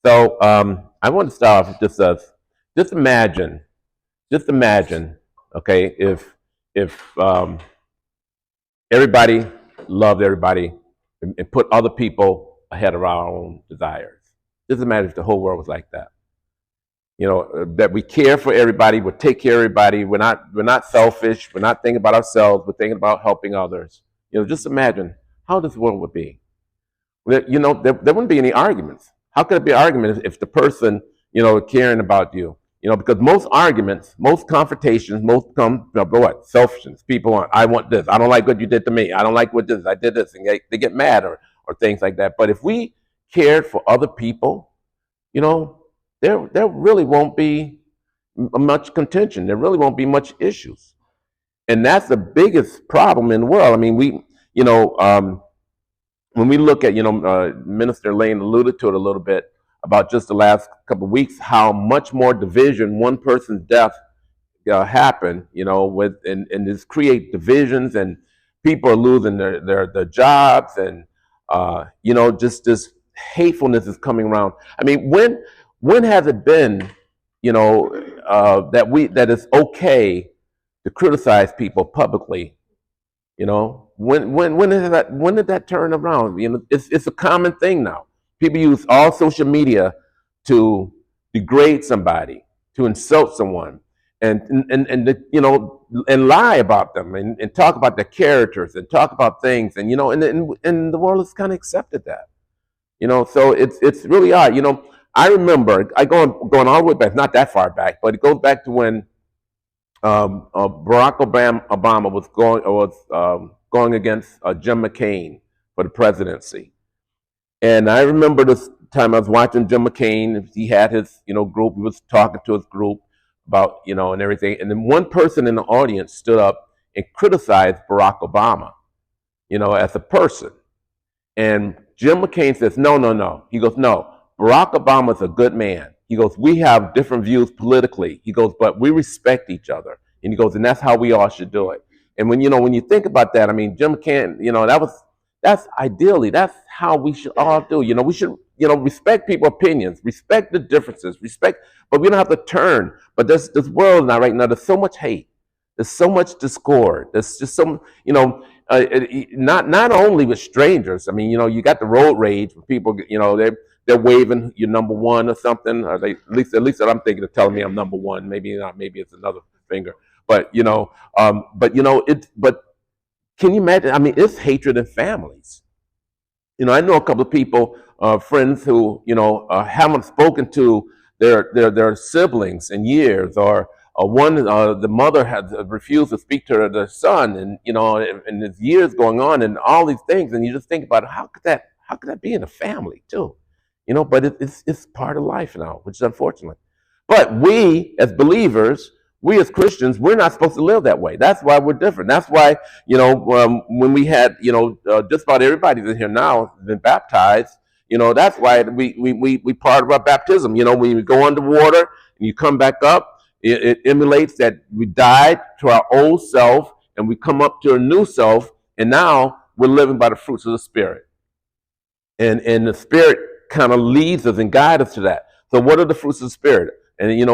So I want to start off with just imagine, just imagine, okay, if everybody loved everybody and put other people ahead of our own desires. Just imagine if the whole world was like that. That we care for everybody, we take care of everybody. We're not selfish. We're not thinking about ourselves. We're thinking about helping others. Just imagine how this world would be. There wouldn't be any arguments. How could it be an argument if the person, caring about you? Because most arguments, most confrontations, most come from what? Selfishness. People want, I want this. I don't like what you did to me. I don't like what this. I did this, and they get mad or things like that. But if we cared for other people, you know, there really won't be much contention. There really won't be much issues, and that's the biggest problem in the world. I mean, you know, um, when we look at, Minister Lane alluded to it a little bit about just the last couple of weeks, how much more division one person's death happen, and this create divisions, and people are losing their jobs, and just this hatefulness is coming around. I mean, when has it been, that it's okay to criticize people publicly? When did that turn around? It's a common thing now. People use all social media to degrade somebody, to insult someone, and lie about them, and talk about their characters, and talk about things, and the world has kind of accepted that. So it's really odd. I remember I going all the way back, not that far back, but it goes back to when Barack Obama was going against Jim McCain for the presidency. And I remember this time I was watching Jim McCain. He had his group. He was talking to his group about and everything. And then one person in the audience stood up and criticized Barack Obama, as a person. And Jim McCain says, no, no, no. He goes, no, Barack Obama's a good man. He goes, we have different views politically. He goes, but we respect each other. And he goes, and that's how we all should do it. And when you think about that, I mean, Jim McCain, that's how we should all do. We should, respect people's opinions, respect the differences, but we don't have to turn. But this world now, right now, there's so much hate. There's so much discord. There's just some, not only with strangers. I mean, you got the road rage when people, they're waving your number one or something, or they at least that I'm thinking of telling me I'm number one. Maybe not. Maybe it's another finger. But can you imagine? I mean, it's hatred in families. I know a couple of people, friends who haven't spoken to their siblings in years, or one the mother has refused to speak to their son, and there's years going on, and all these things, and you just think about how could that be in a family too, But it's part of life now, which is unfortunate. But we as believers, we as Christians, we're not supposed to live that way. That's why we're different. That's why, when we had, just about everybody that's here now has been baptized, that's why we part of our baptism. When you go underwater and you come back up, it emulates that we died to our old self and we come up to a new self, and now we're living by the fruits of the Spirit. And the Spirit kind of leads us and guides us to that. So what are the fruits of the Spirit? And these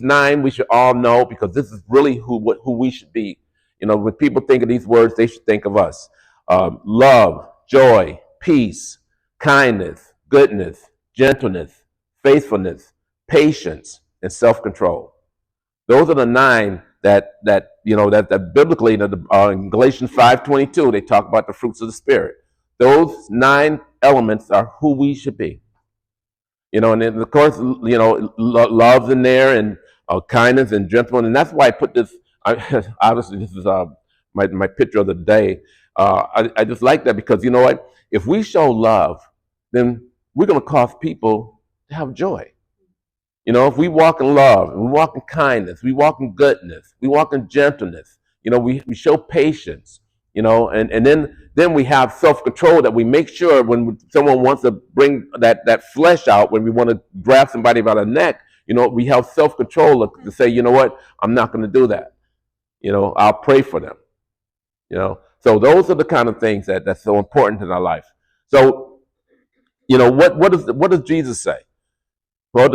9 we should all know, because this is really who we should be. When people think of these words, they should think of us: love, joy, peace, kindness, goodness, gentleness, faithfulness, patience, and self-control. Those are the 9 that biblically, in Galatians 5:22, they talk about the fruits of the Spirit. Those 9 elements are who we should be. And then of course, love's in there, and kindness and gentleness, and that's why I put this. Obviously, this is my picture of the day. I just like that, because you know what? If we show love, then we're going to cause people to have joy. If we walk in love, we walk in kindness, we walk in goodness, we walk in gentleness. We show patience. And then we have self-control, that we make sure when someone wants to bring that flesh out, when we want to grab somebody by the neck, we have self-control to say, you know what, I'm not going to do that. I'll pray for them. So those are the kind of things that's so important in our life. So what does Jesus say? Well,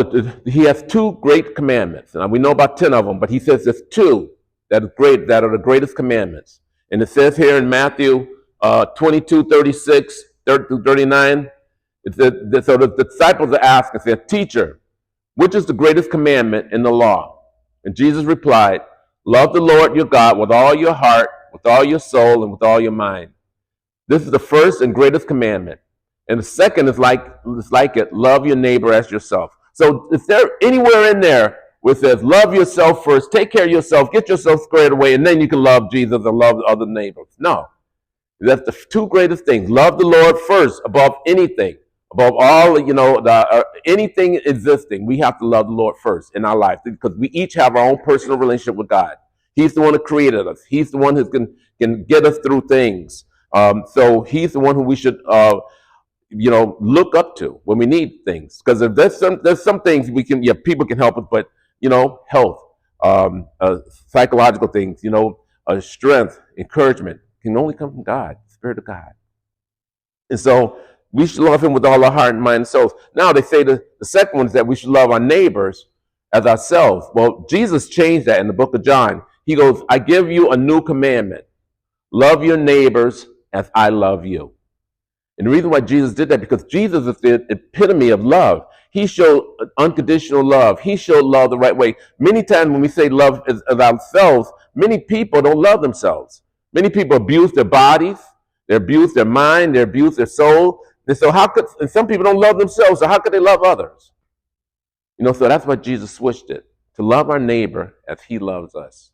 he has two great commandments, and we know about 10 of them, but he says there's two that are the greatest commandments. And it says here in Matthew 22:36 through 39, so the disciples are asking, say, teacher, which is the greatest commandment in the law? And Jesus replied, love the Lord your God with all your heart, with all your soul, and with all your mind. This is the first and greatest commandment. And the second is like it, love your neighbor as yourself. So is there anywhere in there where it says, love yourself first, take care of yourself, get yourself squared away, and then you can love Jesus and love other neighbors? No. That's the two greatest things. Love the Lord first above anything, above all, anything existing. We have to love the Lord first in our life because we each have our own personal relationship with God. He's the one who created us. He's the one who can get us through things. So he's the one who we should look up to when we need things. Because if there's some things people can help us, but health, psychological things, strength, encouragement can only come from God, the Spirit of God. And so we should love him with all our heart and mind and soul. Now they say the second one is that we should love our neighbors as ourselves. Well, Jesus changed that in the book of John. He goes, I give you a new commandment. Love your neighbors as I love you. And the reason why Jesus did that, because Jesus is the epitome of love. He showed unconditional love. He showed love the right way. Many times when we say love as ourselves, many people don't love themselves. Many people abuse their bodies, they abuse their mind, they abuse their soul. And so and some people don't love themselves, so how could they love others? So that's why Jesus switched it, to love our neighbor as he loves us,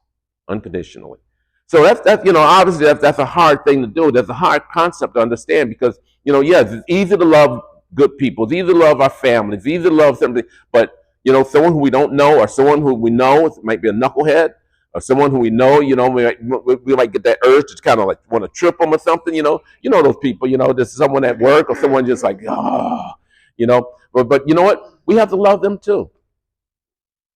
unconditionally. So that's obviously that's a hard thing to do. That's a hard concept to understand because, yes, it's easy to love good people. It's easy to love our families. It's easy to love somebody, but, someone who we don't know or someone who we know, it might be a knucklehead, or someone who we know, we might get that urge to kind of like want to trip them or something, those people, there's someone at work or someone just like, but you know what? We have to love them too.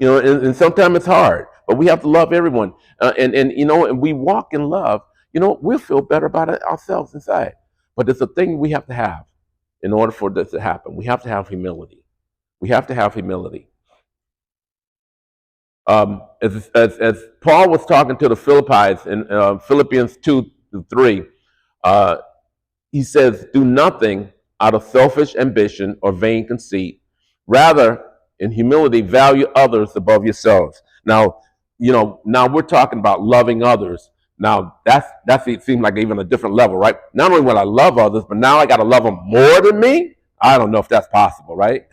And sometimes it's hard, but we have to love everyone. And we walk in love, we'll feel better about it ourselves inside. But it's a thing we have to have in order for this to happen. We have to have humility. We have to have humility. As Paul was talking to the Philippians in Philippians 2-3, he says, do nothing out of selfish ambition or vain conceit. Rather, in humility, value others above yourselves. Now we're talking about loving others. Now that seems like even a different level, right? Not only will I love others, but now I got to love them more than me. I don't know if that's possible, right?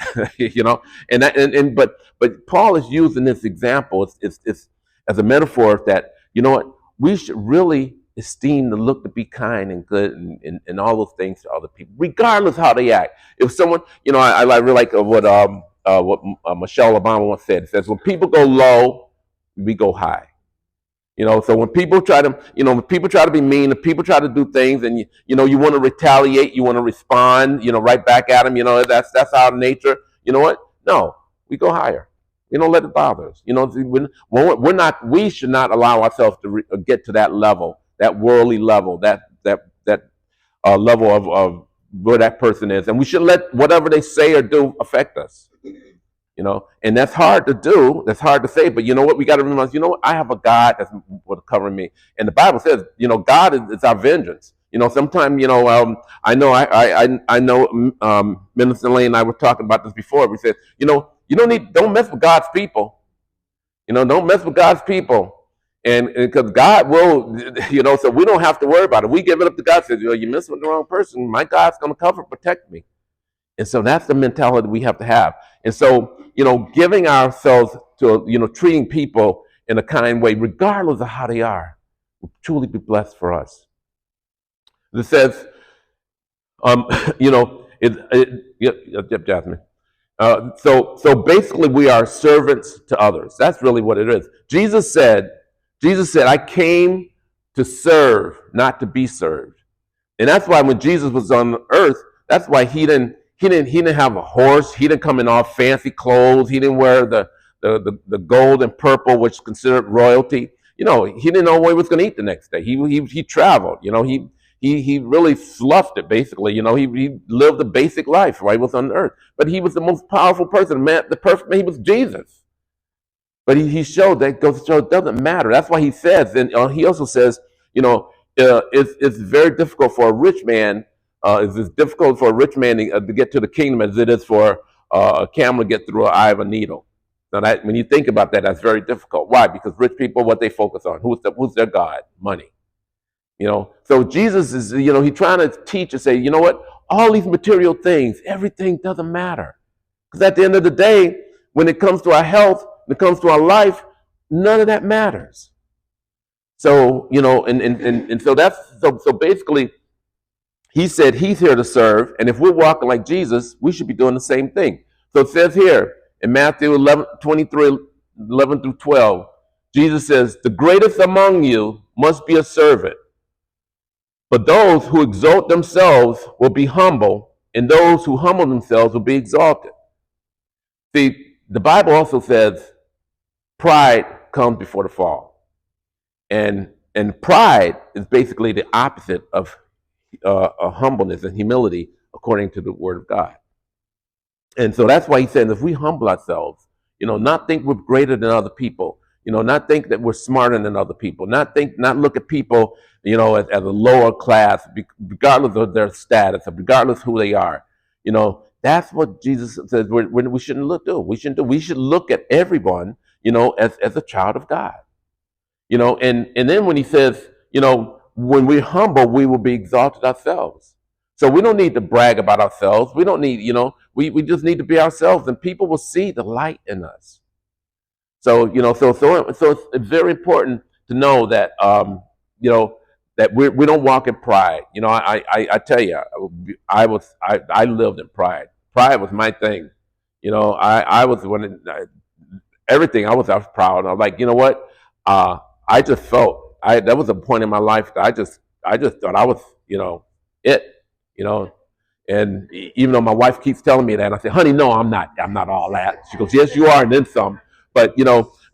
But Paul is using this example it's as a metaphor that we should really esteem the look to be kind and good and all those things to other people, regardless how they act. If someone, I really like what Michelle Obama once said. It says, when people go low, we go high. So when people try to be mean, if people try to do things, and you want to retaliate, you want to respond, right back at them. That's our nature. You know what? No, we go higher. We don't let it bother us. We should not allow ourselves to get to that level, that worldly level, that level of where that person is, and we should let whatever they say or do affect us. And that's hard to do. That's hard to say. But you know what? We got to realize, I have a God that's covering me. And the Bible says, God is our vengeance. Sometimes, I know Minister Lane and I were talking about this before. We said, don't mess with God's people. Don't mess with God's people. And because God will, so we don't have to worry about it. We give it up to God. Says, you mess with the wrong person. My God's going to cover, protect me. And so that's the mentality we have to have. And so, giving ourselves to, treating people in a kind way, regardless of how they are, will truly be blessed for us. It says, Jasmine. So basically we are servants to others. That's really what it is. Jesus said, I came to serve, not to be served. And that's why when Jesus was on earth, that's why he didn't have a horse. He didn't come in all fancy clothes. He didn't wear the gold and purple, which is considered royalty. He didn't know what he was going to eat the next day. He traveled. he really fluffed it basically. He lived a basic life while he was on earth. But he was the most powerful person, man, the perfect man. He was Jesus. But he showed that goes to show it doesn't matter. That's why he says, and he also says, it's very difficult for a rich man. It's as difficult for a rich man to get to the kingdom as it is for a camel to get through an eye of a needle. Now, that when you think about that, that's very difficult. Why? Because rich people, what they focus on, who's their god? Money. So Jesus is, he's trying to teach and say, you know what? All these material things, everything doesn't matter. Because at the end of the day, when it comes to our health, when it comes to our life, none of that matters. So, and so so basically, he said he's here to serve. And if we're walking like Jesus, we should be doing the same thing. So it says here in Matthew 11:23, 11 through 12, Jesus says, the greatest among you must be a servant. But those who exalt themselves will be humble, and those who humble themselves will be exalted. See, the Bible also says pride comes before the fall. And pride is basically the opposite of humbleness and humility according to the Word of God. And so that's why he said, if we humble ourselves, not think we're greater than other people, not think that we're smarter than other people, not look at people, as a lower class, regardless of their status, or regardless of who they are. That's what Jesus says we shouldn't do. We should look at everyone, as a child of God. And then when he says, when we're humble, we will be exalted ourselves. So we don't need to brag about ourselves. We don't need, we just need to be ourselves, and people will see the light in us. So, so it's very important to know that, that we don't walk in pride. I tell you, I lived in pride. Pride was my thing. I was everything. I was proud. I was like, you know what? I just felt that was a point in my life that I just thought I was, it, you know. And even though my wife keeps telling me that, I say, honey, no, I'm not. I'm not all that. She goes, yes, you are, and then some. But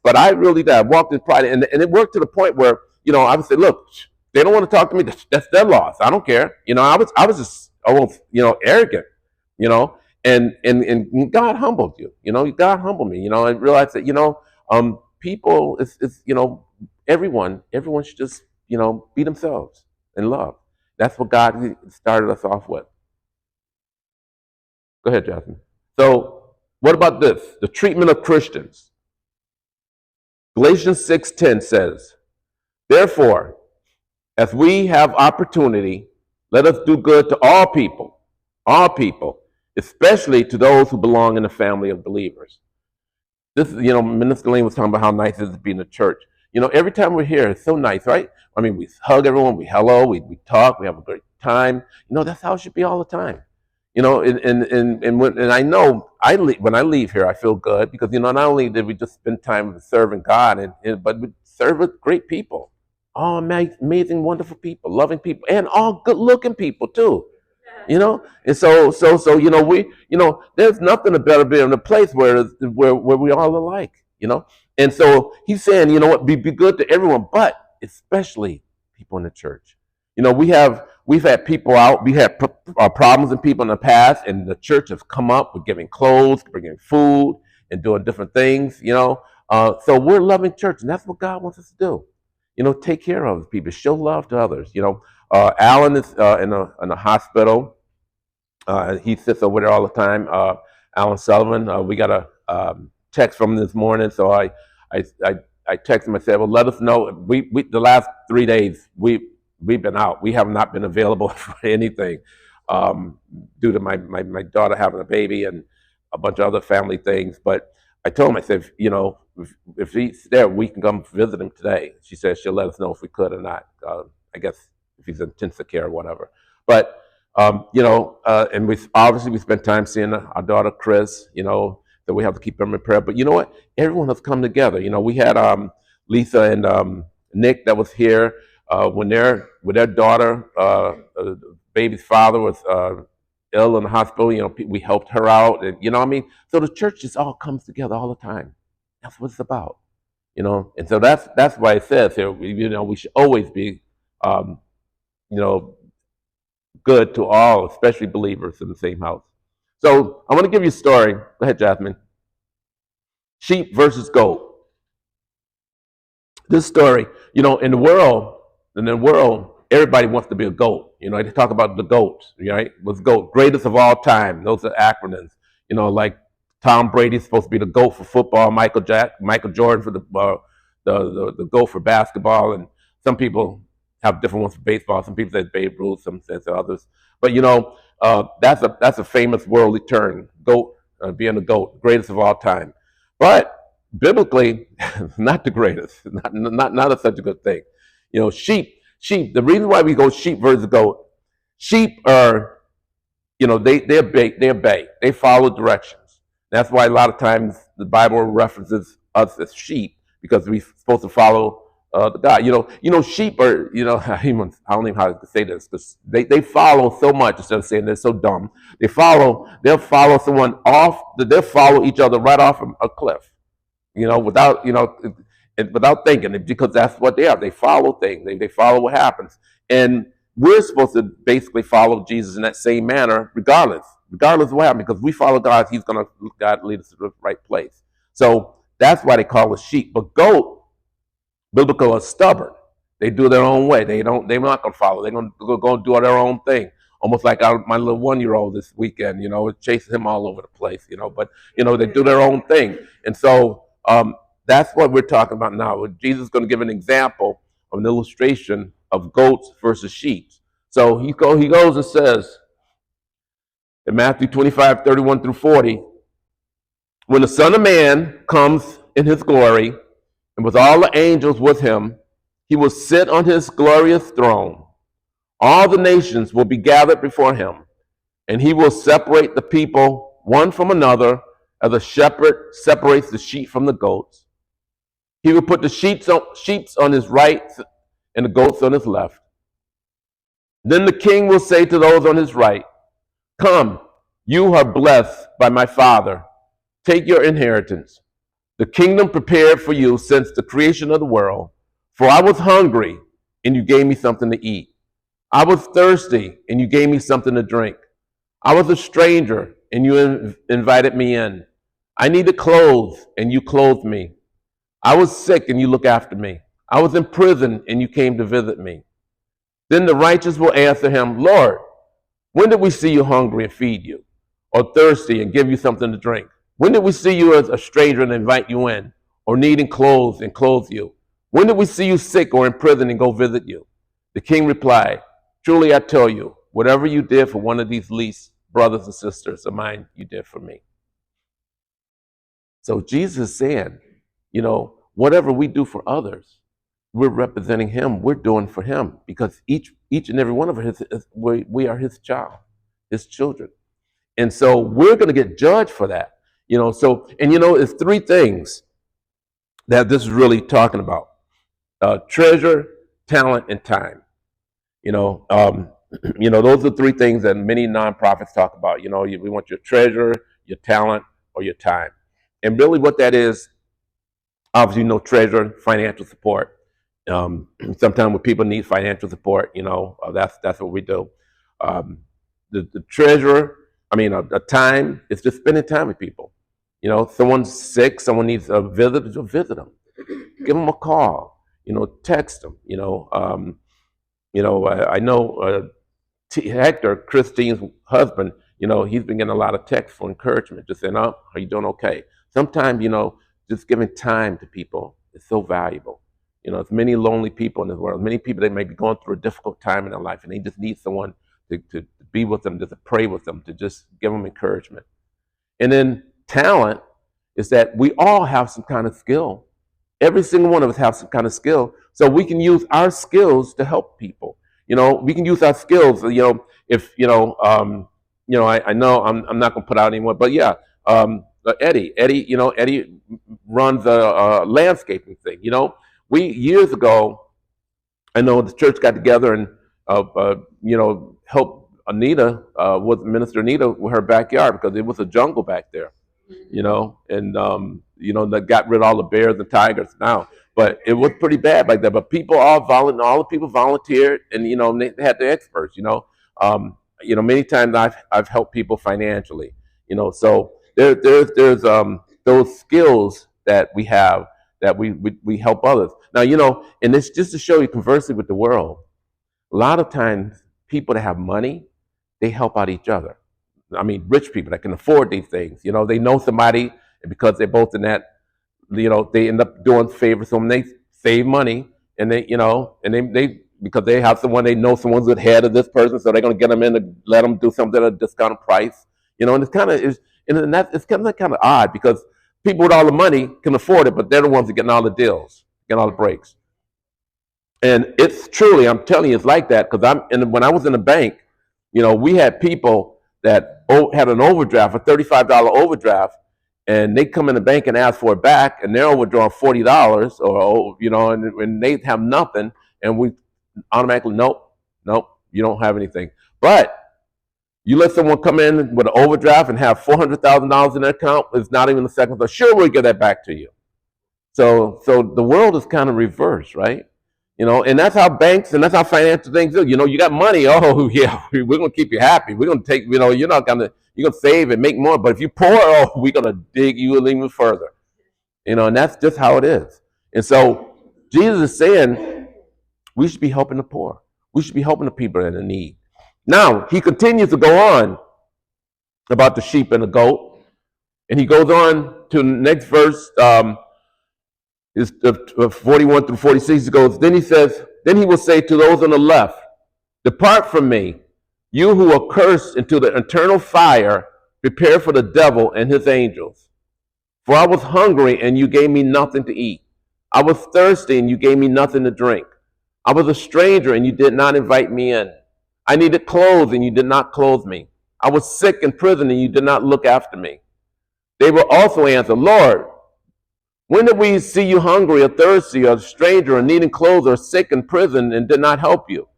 but I really did. I walked in pride, and it worked to the point where I would say, look, they don't want to talk to me. That's their loss. I don't care. I was just almost arrogant, and God humbled you. God humbled me. I realized that people is everyone should just be themselves and love. That's what God started us off with. Go ahead, Jasmine. So, what about this? The treatment of Christians. Galatians 6:10 says, therefore, as we have opportunity, let us do good to all people, especially to those who belong in the family of believers. This is, Minister Lane was talking about how nice it is to be in the church. Every time we're here, it's so nice, right? I mean, we hug everyone, we hello, we talk, we have a great time. That's how it should be all the time. And I know when I leave here, I feel good because not only did we just spend time serving God, but we serve with great people, all amazing, wonderful people, loving people, and all good-looking people too. And so there's nothing better being in a place where we all alike. And so he's saying, what, be good to everyone, but especially people in the church. We've had people out. We had problems with people in the past, and the church has come up with giving clothes, bringing food, and doing different things. So we're a loving church, and that's what God wants us to do. Take care of people, show love to others. Alan is in a hospital. He sits over there all the time. Alan Sullivan. We got a text from him this morning, so I texted him and said, "Well, let us know." We the last 3 days we've been out. We have not been available for anything due to my daughter having a baby and a bunch of other family things. But I told him, I said, if he's there, we can come visit him today. She said she'll let us know if we could or not. I guess if he's in intensive care or whatever. But and we spent time seeing our daughter Chris. That we have to keep them in prayer. But you know what? Everyone has come together. We had Lisa and Nick that was here when their daughter, baby's father was ill in the hospital. We helped her out, and what I mean. So the church just all comes together all the time. That's what it's about. And so that's why it says here. We should always be, good to all, especially believers in the same house. So I want to give you a story. Go ahead, Jasmine. Sheep versus goat. This story, in the world, everybody wants to be a goat. They talk about the goats, right? Was goat greatest of all time? Those are acronyms. Like Tom Brady's supposed to be the goat for football. Michael Jordan for the goat for basketball, and some people have different ones for baseball. Some people say Babe Ruth, some say others. But that's a famous worldly term, goat, being a goat, greatest of all time. But biblically, not the greatest, not such a good thing. Sheep. The reason why we go sheep versus goat, sheep are, they obey, they follow directions. That's why a lot of times the Bible references us as sheep because we're supposed to follow the God. Sheep are, I don't even know how to say this because they follow so much instead of saying they're so dumb. They'll follow someone off. They'll follow each other right off a cliff, without thinking, because that's what they are. They follow things. They follow what happens, and we're supposed to basically follow Jesus in that same manner, regardless of what happens, because we follow God. God lead us to the right place. So that's why they call us sheep. But goat, biblical, are stubborn. They do their own way. They're not gonna follow. They're gonna go do their own thing. Almost like my little 1-year-old this weekend, chasing him all over the place, but they do their own thing. And so that's what we're talking about now. Jesus is going to give an example of an illustration of goats versus sheep. So he goes and says in Matthew 25:31-40, when the Son of Man comes in his glory, and with all the angels with him, he will sit on his glorious throne. All the nations will be gathered before him, and he will separate the people one from another as a shepherd separates the sheep from the goats. He will put the sheep on his right and the goats on his left. Then the king will say to those on his right, come, you are blessed by my Father. Take your inheritance, the kingdom prepared for you since the creation of the world. For I was hungry, and you gave me something to eat. I was thirsty, and you gave me something to drink. I was a stranger, and you invited me in. I needed clothes, and you clothed me. I was sick, and you looked after me. I was in prison, and you came to visit me. Then the righteous will answer him, Lord, when did we see you hungry and feed you, or thirsty and give you something to drink? When did we see you as a stranger and invite you in, or needing clothes and clothe you? When did we see you sick or in prison and go visit you? The king replied, truly I tell you, whatever you did for one of these least brothers and sisters of mine, you did for me. So Jesus is saying, whatever we do for others, we're representing him, we're doing for him, because each and every one of us, we are his child, his children. And so we're going to get judged for that. It's three things that this is really talking about. Treasure, talent, and time. Those are three things that many nonprofits talk about. We want your treasure, your talent, or your time. And really what that is, obviously, treasure, financial support. Sometimes when people need financial support, that's what we do. The treasure, the time is just spending time with people. Someone's sick, someone needs a visit them, give them a call, text them. I know Hector, Christine's husband. He's been getting a lot of texts for encouragement, just saying, "Oh, are you doing okay?" Sometimes, just giving time to people is so valuable. There's many lonely people in this world. Many people that may be going through a difficult time in their life, and they just need someone to be with them, just to pray with them, to just give them encouragement. And then talent is that we all have some kind of skill. Every single one of us have some kind of skill, so we can use our skills to help people. We can use our skills. If I know I'm not going to put out anyone, but yeah, Eddie, Eddie runs a landscaping thing. We years ago, I know the church got together and helped Anita, with Minister Anita, with her backyard because it was a jungle back there. And they got rid of all the bears and tigers now, but it was pretty bad back there. But all the people volunteered, and they had the experts. Many times I've helped people financially. So there's those skills that we have that we help others. Now, and it's just to show you, conversely with the world, a lot of times people that have money, they help out each other. I mean, rich people that can afford these things. They know somebody, and because they're both in that, they end up doing favors for them. They save money, and they because they have someone, they know someone's ahead of this person, so they're going to get them in to let them do something at a discounted price. And it's kind of is, and that it's kind of odd because people with all the money can afford it, but they're the ones that getting all the deals, getting all the breaks. And it's truly, I'm telling you, it's like that because when I was in the bank, we had people that had an overdraft, a $35 overdraft, and they come in the bank and ask for it back, and they're overdrawing $40, and they have nothing, and we automatically, nope, nope, you don't have anything. But you let someone come in with an overdraft and have $400,000 in their account, it's not even a second thought. Sure, we'll give that back to you. So the world is kind of reversed, right? And that's how banks and that's how financial things do. You got money. Oh, yeah, we're going to keep you happy. We're going to take, you're going to save and make more. But if you're poor, oh, we're going to dig you even further. And that's just how it is. And so Jesus is saying we should be helping the poor. We should be helping the people in need. Now, he continues to go on about the sheep and the goat. And he goes on to the next verse, is 41 through 46. He goes, then he will say to those on the left, depart from me, you who are cursed, into the eternal fire prepared for the devil and his angels. For I was hungry, and you gave me nothing to eat. I was thirsty, and you gave me nothing to drink. I was a stranger, and you did not invite me in. I needed clothes, and you did not clothe me. I was sick in prison, and you did not look after me. They will also answer, Lord, when did we see you hungry or thirsty or a stranger or needing clothes or sick in prison and did not help you?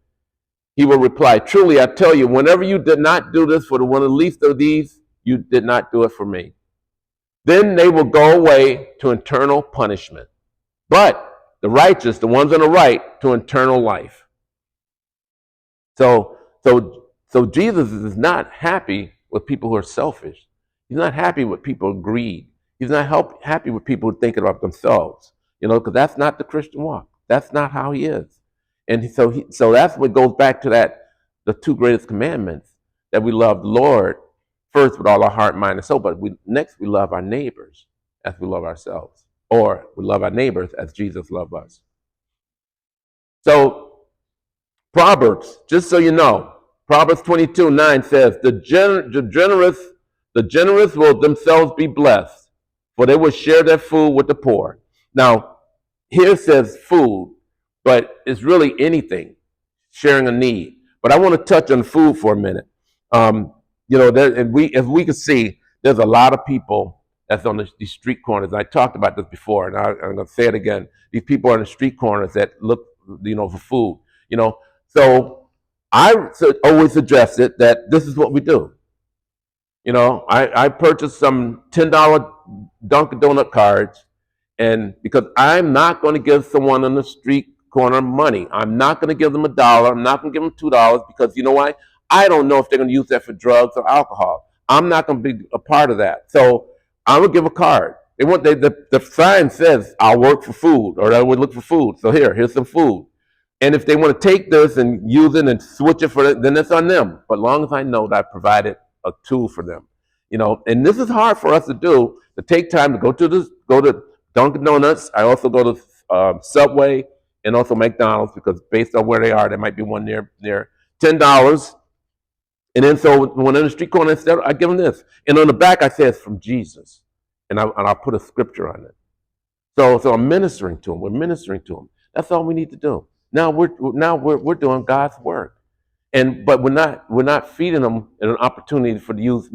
He will reply, truly, I tell you, whenever you did not do this for the one of the least of these, you did not do it for me. Then they will go away to eternal punishment. But the righteous, the ones on the right, to eternal life. So Jesus is not happy with people who are selfish. He's not happy with people who greed. He's not happy with people thinking about themselves, because that's not the Christian walk. That's not how he is. And so that's what goes back to the two greatest commandments, that we love the Lord first with all our heart, mind, and soul, but next we love our neighbors as we love ourselves, or we love our neighbors as Jesus loved us. So Proverbs, just so you know, Proverbs 22:9 says, the generous will themselves be blessed, for they will share their food with the poor. Now, here it says food, but it's really anything, sharing a need. But I want to touch on food for a minute. As we can see, there's a lot of people that's on these street corners. I talked about this before, and I'm going to say it again. These people are on the street corners that look, for food. So I always suggested that this is what we do. I purchased some $10 Dunkin' Donut cards, and because I'm not going to give someone on the street corner money, I'm not going to give them $1. I'm not going to give them $2 because you know why? I don't know if they're going to use that for drugs or alcohol. I'm not going to be a part of that. So I would give a card. The sign says I'll work for food, or I would look for food. So here's some food. And if they want to take this and use it and switch it for it, then it's on them. But as long as I know that I provided a tool for them, and this is hard for us to do, to take time to go to Dunkin' Donuts. I also go to Subway and also McDonald's, because based on where they are, there might be one near $10. And then so when in the street corner, I give them this, and on the back I say it's from Jesus, and I'll put a scripture on it. So I'm ministering to them. We're ministering to them. That's all we need to do. Now we're doing God's work. But we're not feeding them an opportunity for to use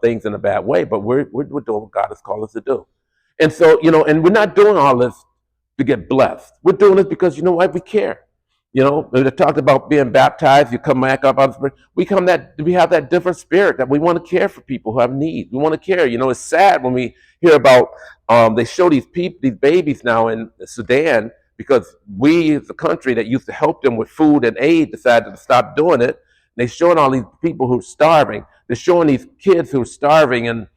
things in a bad way. But we're doing what God has called us to do, and so and we're not doing all this to get blessed. We're doing this because you know what, we care. They talked about being baptized. You come back up out of the spirit. We have that different spirit that we want to care for people who have need. We want to care. It's sad when we hear about they show these babies now in Sudan, because we, as a country that used to help them with food and aid, decided to stop doing it. They're showing all these people who are starving. They're showing these kids who are starving in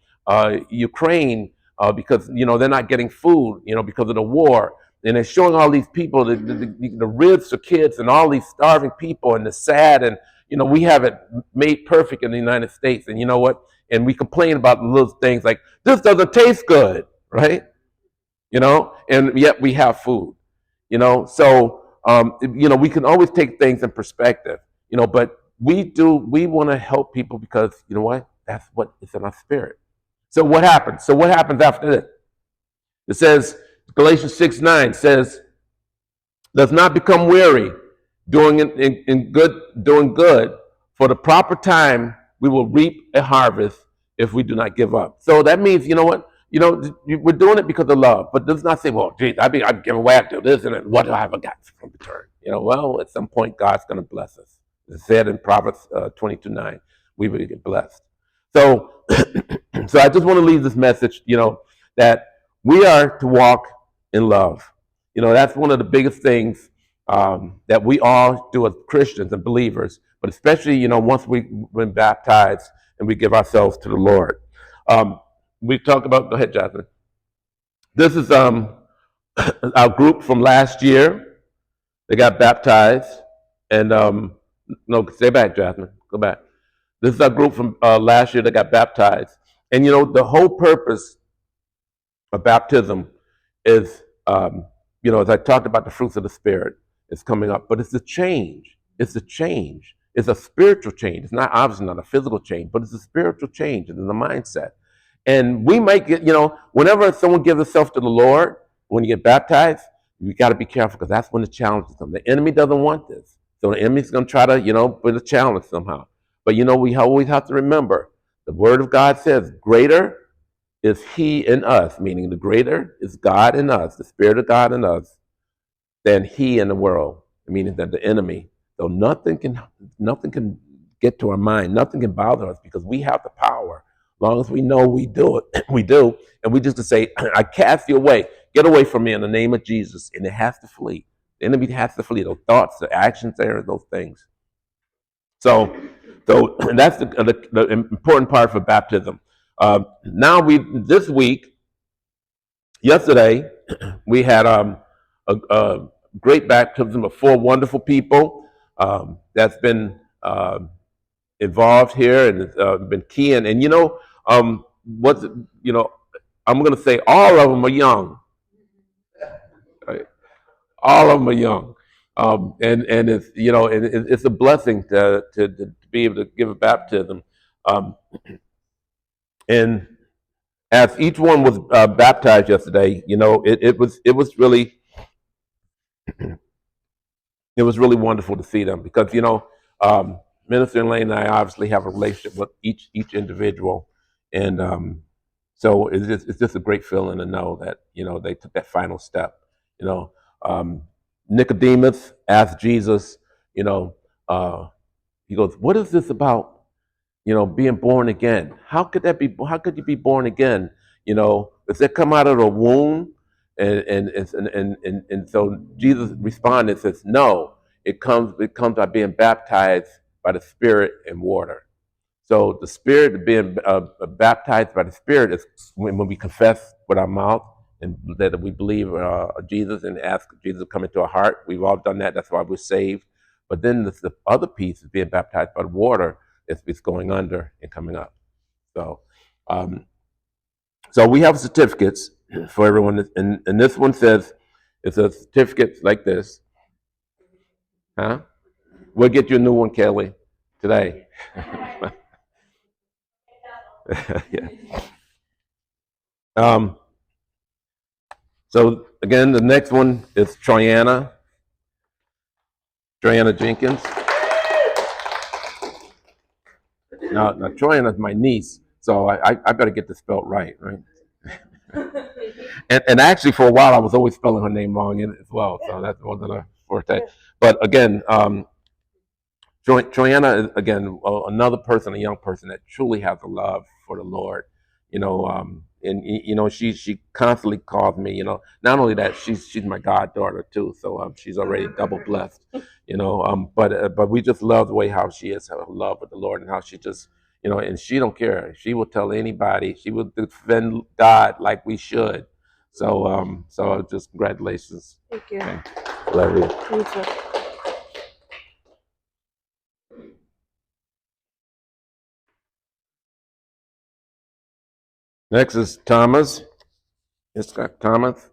Ukraine because they're not getting food, because of the war. And they're showing all these people the ribs for kids and all these starving people and the sad. And we have it made perfect in the United States. And you know what? And we complain about the little things like this doesn't taste good, right? And yet we have food. So we can always take things in perspective. But we want to help people because you know what? That's what is in our spirit. So what happens? So what happens after this? It says Galatians 6:9 says, "Does not become weary doing good. For the proper time we will reap a harvest if we do not give up." So that means, you know what? We're doing it because of love, but does not say, "Well, geez, I've given away to this, and what have I got from return?" Well, at some point, God's going to bless us. It's said in Proverbs 22:9, we will get blessed. So, so I just want to leave this message, that we are to walk in love. That's one of the biggest things that we all do as Christians and believers, but especially, once we've been baptized and we give ourselves to the Lord. We talk about, go ahead, Jasmine. This is our group from last year. They got baptized. And no, stay back, Jasmine. Go back. This is our group from last year that got baptized. And the whole purpose of baptism is, as I talked about the fruits of the Spirit, is coming up, but it's a change. It's a change. It's a spiritual change. It's not obviously not a physical change, but it's a spiritual change in the mindset. And we might get, whenever someone gives themselves to the Lord, when you get baptized, you got to be careful because that's when the challenges come. The enemy doesn't want this. So the enemy's going to try to, put a challenge somehow. But, we always have to remember the word of God says, greater is he in us, meaning the greater is God in us, the Spirit of God in us, than he in the world, meaning that the enemy. So nothing can get to our mind. Nothing can bother us because we have the power. As long as we know we do it, we do. And we just to say, I cast you away. Get away from me in the name of Jesus. And it has to flee. The enemy has to flee. Those thoughts, the actions there, those things. So and that's the important part for baptism. This week, yesterday, we had a great baptism of 4 wonderful people that's been involved here and been key. And what's I'm going to say all of them are young. Right? All of them are young, and it's and it's a blessing to be able to give a baptism, and as each one was baptized yesterday, it was really wonderful to see them because Minister Elaine and I obviously have a relationship with each individual, and so it's just a great feeling to know that they took that final step. Nicodemus asked Jesus, he goes, "What is this about? Being born again? How could that be? How could you be born again? Does that come out of the womb?" And so Jesus responded and says, "No, it comes by being baptized by the Spirit and water." So the Spirit, being baptized by the Spirit, is when we confess with our mouth and that we believe Jesus and ask Jesus to come into our heart. We've all done that. That's why we're saved. But then the other piece is being baptized by the water. It's going under and coming up. So, so we have certificates for everyone, and this one says it's a certificate like this. Huh? We'll get you a new one, Kelly, today. Yeah. So again, the next one is Troyana Jenkins. Now Troyana is my niece, so I better get this spelled right? And actually, for a while, I was always spelling her name wrong in it as well, so that wasn't a forte. But again, Troyana is again another person, a young person that truly has a love for the Lord. and she constantly calls me. Not only that, she's my goddaughter too, so she's already double blessed. But we just love the way how she is, her love with the Lord, and how she just and she don't care. She will tell anybody. She will defend God like we should. So just congratulations. Thank you. Okay. Love you. You too. Next is Thomas. It's got Thomas.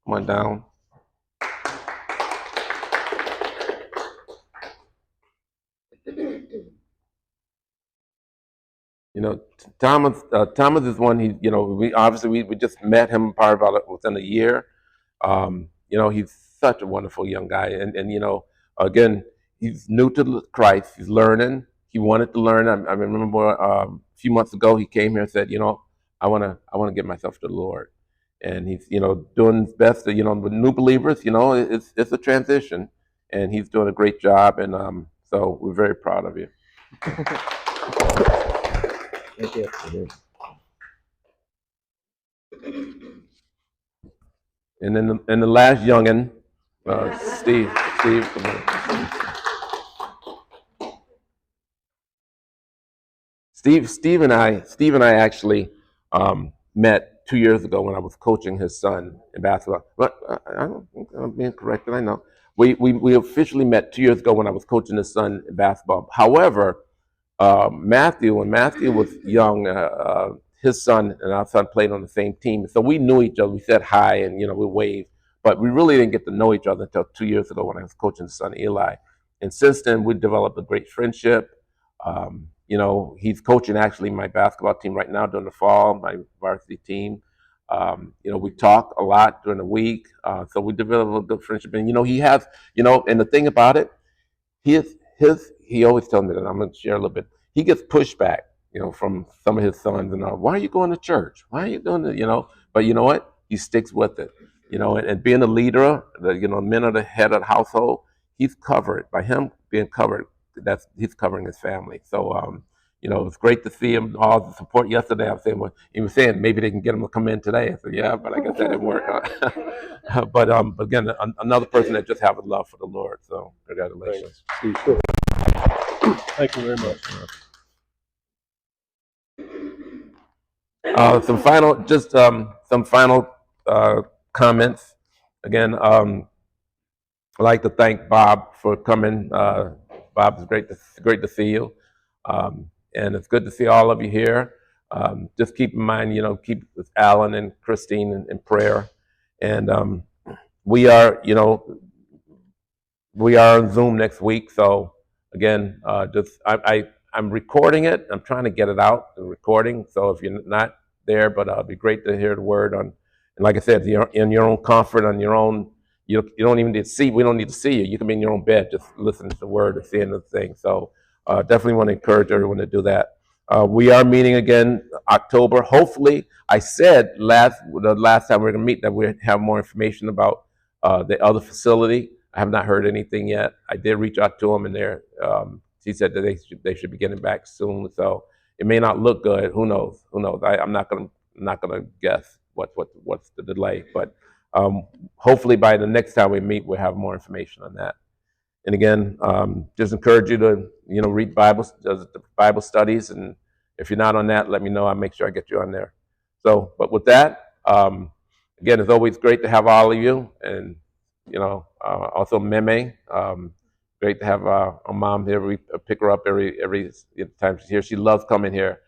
Come on down. Thomas is one. We obviously we just met him probably about within a year. He's such a wonderful young guy, and again, he's new to Christ. He's learning. He wanted to learn. I remember a few months ago he came here and said, I want to get myself to the Lord, and he's doing his best. With new believers, it's a transition, and he's doing a great job, and so we're very proud of you. Thank you. And then the last youngin, Steve. Steve, come on. Steve and I actually met 2 years ago when I was coaching his son in basketball. But I don't think I'm being corrected. I know we officially met 2 years ago when I was coaching his son in basketball. However, when Matthew was young, his son and our son played on the same team, so we knew each other. We said hi and we waved, but we really didn't get to know each other until 2 years ago when I was coaching his son Eli. And since then, we developed a great friendship. He's coaching actually my basketball team right now during the fall, my varsity team. We talk a lot during the week, so we develop a good friendship. And he has, and the thing about it, he always tells me that I'm going to share a little bit. He gets pushback, from some of his sons, and why are you going to church? Why are you doing it? But you know what? He sticks with it. And being a leader, men are the head of the household. He's covered by him being covered. He's covering his family. So it's great to see him all the support yesterday. I was saying, well, he was saying maybe they can get him to come in today. I said, yeah, but I guess that didn't work. But again, another person that just has a love for the Lord. So congratulations. Sure. Thank you very much. Some final comments. Again, I'd like to thank Bob for coming. Bob, it's great to see you, and it's good to see all of you here. Just keep in mind, keep with Alan and Christine in prayer, and we are, we are on Zoom next week. So again, I'm recording it. I'm trying to get it out, the recording. So if you're not there, but it'd be great to hear the word on. And like I said, you're in your own comfort, on your own. You don't even need to see. We don't need to see you. You can be in your own bed, just listening to the word and seeing the thing. So definitely want to encourage everyone to do that. We are meeting again October. Hopefully, I said the last time we were going to meet that we have more information about the other facility. I have not heard anything yet. I did reach out to them, and she said that they should be getting back soon. So it may not look good. Who knows? Who knows? I'm not gonna guess what's the delay. But hopefully by the next time we meet, we'll have more information on that. And again, just encourage you to read Bible studies, and if you're not on that, let me know. I'll make sure I get you on there. So, but with that, again, it's always great to have all of you, and also Meme. Great to have our mom here. We pick her up every time she's here. She loves coming here.